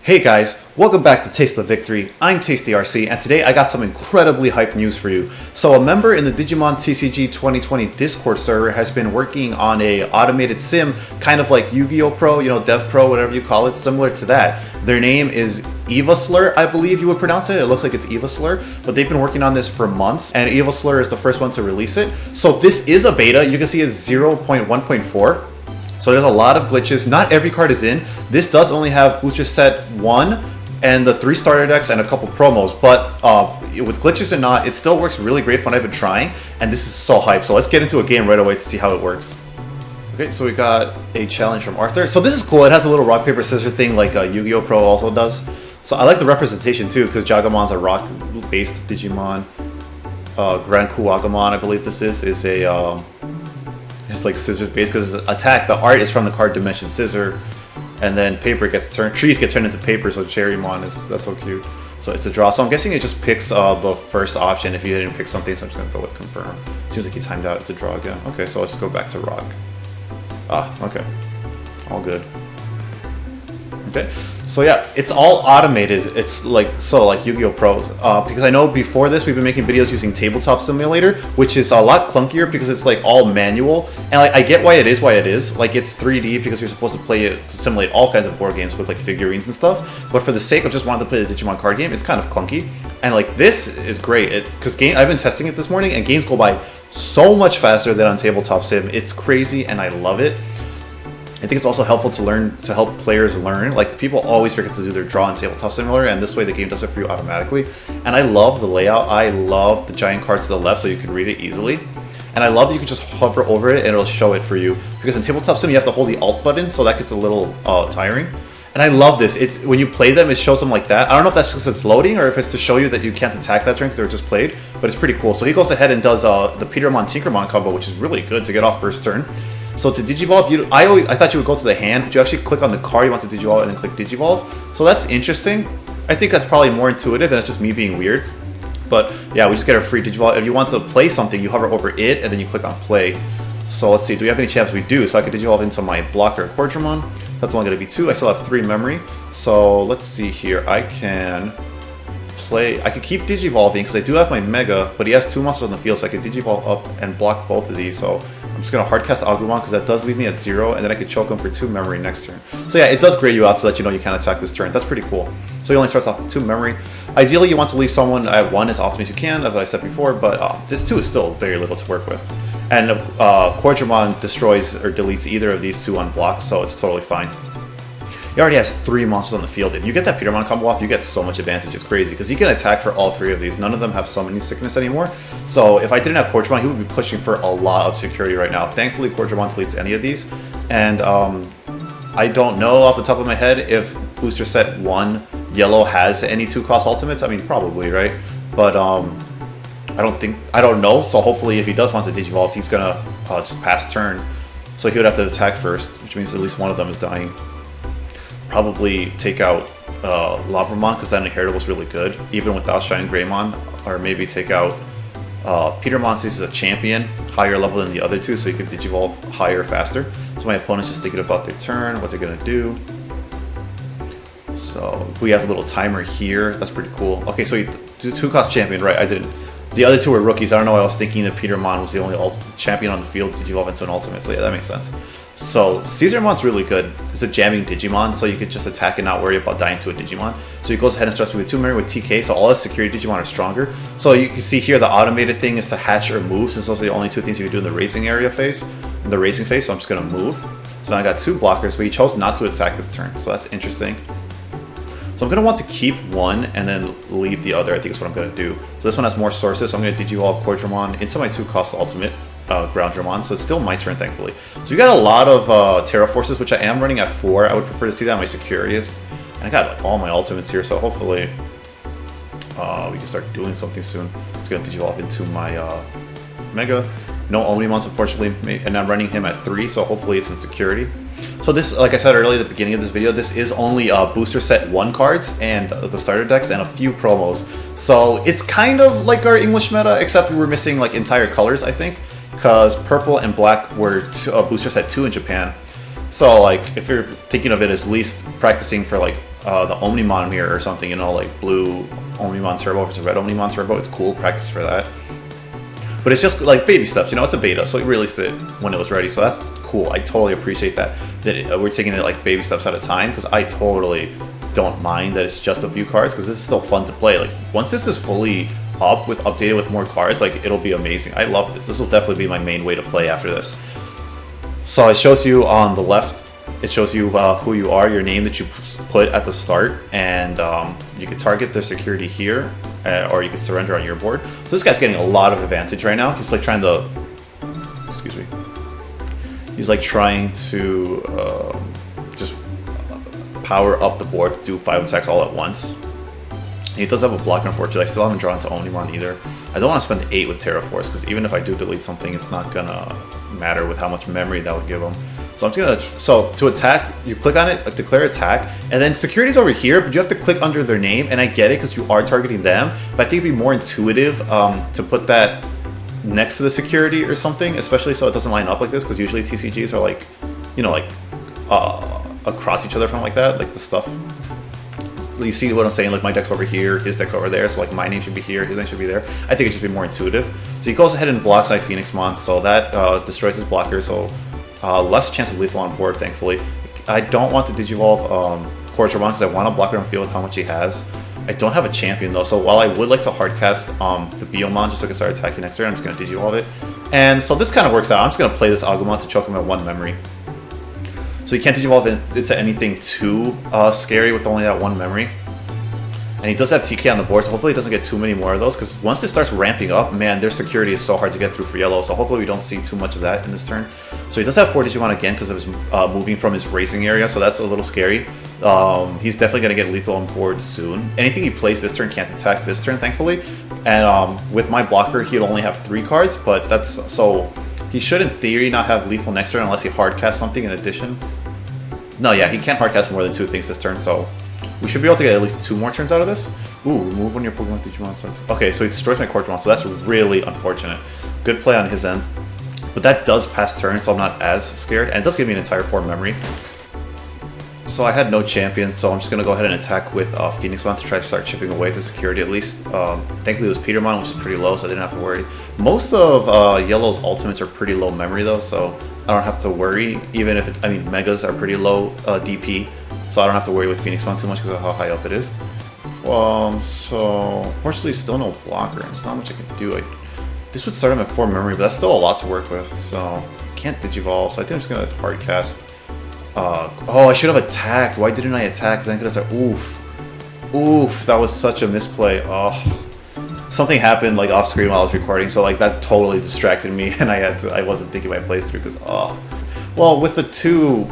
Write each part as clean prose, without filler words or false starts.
Hey guys, welcome back to Taste of Victory. I'm TastyRC, and today I got some incredibly hyped news for you. So a member in the Digimon TCG 2020 Discord server has been working on a automated sim, kind of like Yu-Gi-Oh! Pro, Dev Pro, whatever you call it, similar to that. Their name is Evaslur, I believe you would pronounce it. It looks like it's Evaslur, but they've been working on this for months, and Evaslur is the first one to release it. So this is a beta. You can see it's 0.1.4. So there's a lot of glitches. Not every card is in. This does only have booster set 1 and the 3 starter decks and a couple promos. But with glitches or not, it still works really great when I've been trying. And this is so hyped. So let's get into a game right away to see how it works. Okay, so we got a challenge from Arthur. So this is cool. It has a little rock, paper, scissors thing like Yu-Gi-Oh! Pro also does. So I like the representation too, because Jagamon's a rock-based Digimon. Grand Kuwagamon, I believe this is a... It's like scissors based because attack. The art is from the card Dimension Scissor, and then paper gets turned. Trees get turned into paper. So Cherrymon that's so cute. So it's a draw. So I'm guessing it just picks the first option if you didn't pick something. So I'm just gonna go with confirm. Seems like he timed out. It's a draw again. Okay, so let's just go back to rock. Okay, all good. Okay, so yeah, it's all automated. It's like Yu-Gi-Oh! Pro. Because I know before this we've been making videos using Tabletop Simulator, which is a lot clunkier because it's like all manual. And like I get why it is. Like it's 3D because you're supposed to play it to simulate all kinds of board games with like figurines and stuff. But for the sake of just wanting to play the Digimon card game, it's kind of clunky. And like this is great because I've been testing it this morning and games go by so much faster than on Tabletop Sim. It's crazy and I love it. I think it's also helpful to help players learn. Like people always forget to do their draw in Tabletop Simulator, and this way the game does it for you automatically. And I love the layout. I love the giant card to the left so you can read it easily. And I love that you can just hover over it and it'll show it for you. Because in Tabletop Sim you have to hold the Alt button, so that gets a little tiring. And I love this. When you play them, it shows them like that. I don't know if that's because it's loading or if it's to show you that you can't attack that turn because they're just played, but it's pretty cool. So he goes ahead and does the Petermon Tinkermon combo, which is really good to get off first turn. So to Digivolve, I thought you would go to the hand, but you actually click on the card you want to Digivolve and then click Digivolve. So that's interesting. I think that's probably more intuitive and it's just me being weird. But yeah, we just get a free Digivolve. If you want to play something, you hover over it and then you click on play. So let's see, do we have any champs? We do. So I could Digivolve into my blocker Quadramon. That's only going to be 2. I still have 3 memory. So let's see here. I can keep Digivolving because I do have my Mega, but he has 2 monsters on the field, so I could Digivolve up and block both of these. So I'm just going to hardcast Agumon because that does leave me at 0, and then I could choke him for 2 memory next turn. So yeah, it does gray you out to let you know you can't attack this turn. That's pretty cool. So he only starts off with 2 memory. Ideally, you want to leave someone at 1 as often as you can, as I said before, but this 2 is still very little to work with. And Quadramon destroys or deletes either of these 2 on block, so it's totally fine. He already has 3 monsters on the field. If you get that Petermon combo off, you get so much advantage. It's crazy because he can attack for all 3 of these. None of them have summoning sickness anymore. So if I didn't have Quadramon, he would be pushing for a lot of security right now. Thankfully, Quadramon deletes any of these. And I don't know off the top of my head if booster set 1 yellow has any 2-cost ultimates. I mean, probably, right? But I don't know. So hopefully if he does want to Digivolve, he's gonna just pass turn. So he would have to attack first, which means at least one of them is dying. Probably take out Lavramon because that Inheritable is really good, even without Shining Greymon. Or maybe take out Petermon since he's a champion, higher level than the other 2, so you can Digivolve higher faster. So my opponent's just thinking about their turn, what they're going to do. So we have a little timer here. That's pretty cool. Okay, so 2-cost champion, right? I didn't. The other 2 were rookies. I don't know why I was thinking that Petermon was the only champion on the field to Digivolve into an ultimate. So yeah, that makes sense. So Caesarmon's really good. It's a jamming Digimon, so you could just attack and not worry about dying to a Digimon. So he goes ahead and starts with 2 memory with TK, so all his security Digimon are stronger. So you can see here the automated thing is to hatch or move, since those are the only 2 things you can do in the racing area phase. In the racing phase, so I'm just going to move. So now I got 2 blockers, but he chose not to attack this turn, so that's interesting. So I'm going to want to keep 1 and then leave the other, I think is what I'm going to do. So this one has more sources, so I'm going to Digivolve Quadramon into my 2-cost ultimate, Groundramon, so it's still my turn, thankfully. So we got a lot of Terra Forces, which I am running at 4. I would prefer to see that on my securities. And I got like all my ultimates here, so hopefully we can start doing something soon. It's going to Digivolve into my Mega. No Omnimons, unfortunately, and I'm running him at 3, so hopefully it's in security. So this, like I said earlier at the beginning of this video, this is only booster set 1 cards and the starter decks and a few promos. So it's kind of like our English meta, except we were missing like entire colors, I think, because purple and black were booster set 2 in Japan. So like if you're thinking of it as least practicing for like the Omnimon mirror or something, you know, like blue Omnimon Turbo versus red Omnimon Turbo. It's cool, practice for that. But it's just like baby steps, you know, it's a beta, so it released it when it was ready, so that's cool. I totally appreciate that we're taking it like baby steps at a time, because I totally don't mind that it's just a few cards, because this is still fun to play. Like, once this is fully updated with more cards, like, it'll be amazing. I love this. This will definitely be my main way to play after this. So it shows you on the left, it shows you who you are, your name that you put at the start, and you can target their security here, or you can surrender on your board. So this guy's getting a lot of advantage right now. He's like trying to, excuse me, he's like trying to just power up the board to do 5 attacks all at once. And he does have a blocker, unfortunately. I still haven't drawn to Omnimon either. I don't want to spend 8 with Terra Force, because even if I do delete something, it's not gonna matter with how much memory that would give him. So I'm just gonna, so to attack, you click on it, declare attack, and then security's over here, but you have to click under their name, and I get it because you are targeting them, but I think it'd be more intuitive to put that next to the security or something, especially so it doesn't line up like this, because usually TCGs are like, you know, like across each other from like that, like the stuff. You see what I'm saying? Like, my deck's over here, his deck's over there, so like my name should be here, his name should be there. I think it should be more intuitive. So he goes ahead and blocks my Phoenixmon, so that destroys his blocker, so less chance of lethal on board, thankfully. I don't want to Digivolve Cortramon because I want to blocker on field with how much he has. I don't have a champion though, so while I would like to hardcast the Biomon just so I can start attacking next turn, I'm just going to Digivolve it. And so this kind of works out. I'm just going to play this Agumon to choke him at 1 memory. So you can't Digivolve into anything too scary with only that 1 memory. And he does have TK on the board, so hopefully he doesn't get too many more of those, because once this starts ramping up, man, their security is so hard to get through for yellow, so hopefully we don't see too much of that in this turn. So he does have 4 Digimon again because of his moving from his racing area, so that's a little scary. He's definitely going to get lethal on board soon. Anything he plays this turn can't attack this turn, thankfully. And with my blocker, he'd only have 3 cards, but that's, so he should in theory not have lethal next turn unless he hardcasts something in addition. No, yeah, he can't hardcast more than 2 things this turn, so we should be able to get at least 2 more turns out of this. Ooh, remove one of your Pokemon Digimon starts. Okay, so he destroys my Cortramon, so that's really unfortunate. Good play on his end. But that does pass turn, so I'm not as scared. And it does give me an entire 4 memory. So I had no champion, so I'm just going to go ahead and attack with Phoenixmon to try to start chipping away the security at least. Thankfully it was Petermon, which is pretty low, so I didn't have to worry. Most of Yellow's ultimates are pretty low memory though, so I don't have to worry. Even if I mean, Megas are pretty low DP, so I don't have to worry with Phoenixmon too much because of how high up it is. So fortunately still no blocker, and there's not much I can do. This would start him at 4 memory, but that's still a lot to work with, so can't Digivolve, so I think I'm just going to hardcast. Oh, I should have attacked. Why didn't I attack? Then I could have said, oof, that was such a misplay. Oh, something happened like off screen while I was recording, so like that totally distracted me, and I wasn't thinking my plays through because well, with the 2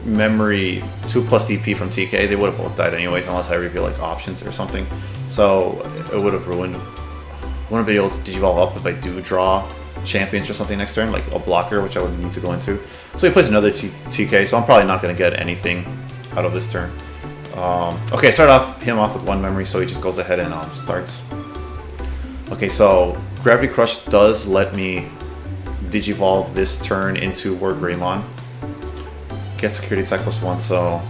memory, 2 plus DP from TK, they would have both died anyways unless I reveal like options or something. So it would have ruined. Wouldn't be able to Digivolve up if I do draw champions or something next turn, like a blocker, which I would need to go into. So he plays another TK, so I'm probably not going to get anything out of this turn. Okay, start him off with 1 memory, so he just goes ahead and starts. Okay, so Gravity Crush does let me Digivolve this turn into Wargreymon. Get security attack +1, so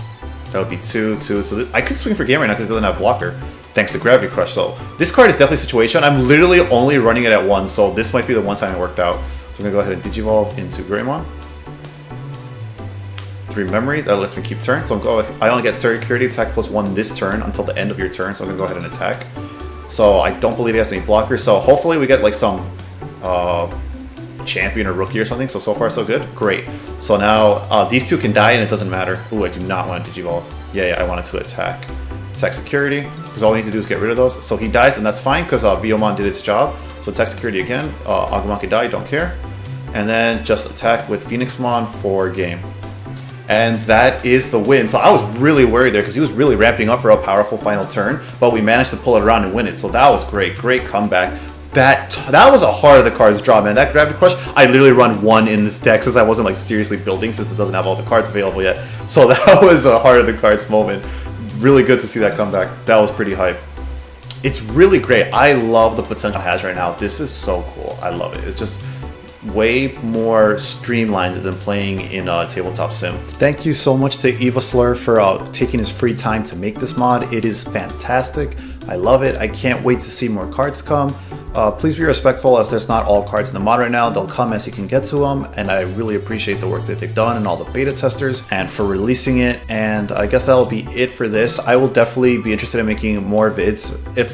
that would be 2. So I could swing for game right now because it doesn't have blocker, thanks to Gravity Crush. So this card is definitely situation. I'm literally only running it at 1, so this might be the one time it worked out. So I'm going to go ahead and Digivolve into Greymon. 3 memory, that lets me keep turn. So I only get security attack +1 this turn until the end of your turn, so I'm going to go ahead and attack. So I don't believe he has any blockers, so hopefully we get like some champion or rookie or something. So far so good. Great. So now these 2 can die and it doesn't matter. Ooh, I do not want to Digivolve. Yeah, I wanted to attack. Attack security, because all we need to do is get rid of those. So he dies, and that's fine, because Biomon did its job. So attack security again. Agumon can die, don't care. And then just attack with Phoenixmon for game. And that is the win. So I was really worried there, because he was really ramping up for a powerful final turn, but we managed to pull it around and win it. So that was great. Great comeback. That was a heart of the cards draw, man. That Gravity Crush, I literally run 1 in this deck since I wasn't like seriously building, since it doesn't have all the cards available yet. So that was a heart of the cards moment. Really good to see that comeback. That was pretty hype. It's really great. I love the potential it has right now. This is so cool. I love it. It's just way more streamlined than playing in Tabletop Sim. Thank you so much to Eva Slur for taking his free time to make this mod. It is fantastic. I love it. I can't wait to see more cards come. Please be respectful, as there's not all cards in the mod right now. They'll come as you can get to them, and I really appreciate the work that they've done and all the beta testers and for releasing it. And I guess that'll be it for this. I will definitely be interested in making more vids. If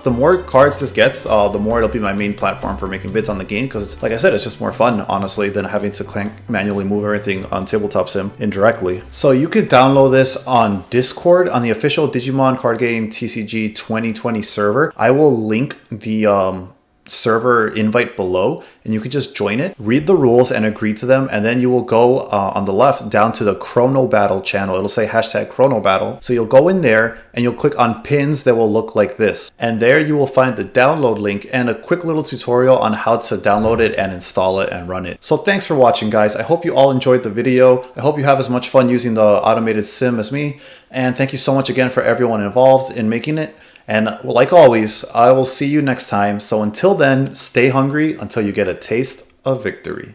the more cards this gets, the more it'll be my main platform for making vids on the game, because like I said, it's just more fun, honestly, than having to manually move everything on Tabletop Sim indirectly. So you could download this on Discord on the official Digimon card game TCG 2020 server. I will link the server invite below, and you can just join it, read the rules and agree to them, and then you will go on the left down to the ChronoBattle channel. It'll say #ChronoBattle. So you'll go in there and you'll click on pins that will look like this, and there you will find the download link and a quick little tutorial on how to download it and install it and run it. So thanks for watching, guys. I hope you all enjoyed the video. I hope you have as much fun using the automated sim as me, and thank you so much again for everyone involved in making it. And like always, I will see you next time. So until then, stay hungry until you get a taste of victory.